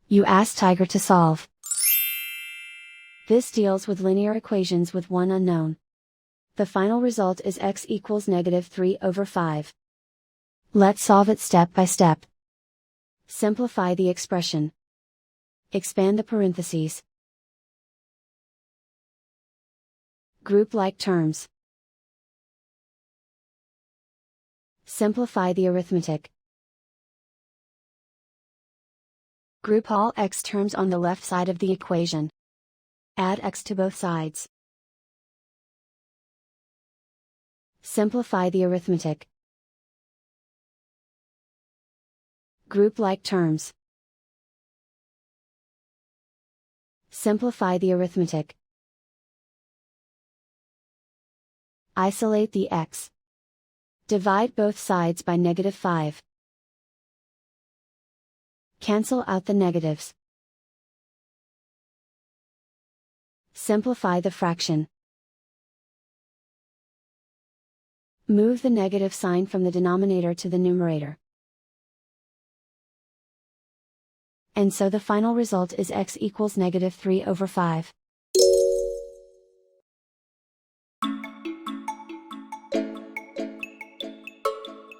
You ask Tiger to solve. This deals with linear equations with one unknown. The final result is x equals -3/5. Let's solve it step by step. Simplify the expression. Expand the parentheses. Group like terms. Simplify the arithmetic. Group all x terms on the left side of the equation. Add x to both sides. Simplify the arithmetic. Group like terms. Simplify the arithmetic. Isolate the x. Divide both sides by -5. Cancel out the negatives. Simplify the fraction. Move the negative sign from the denominator to the numerator. And so the final result is x equals -3/5.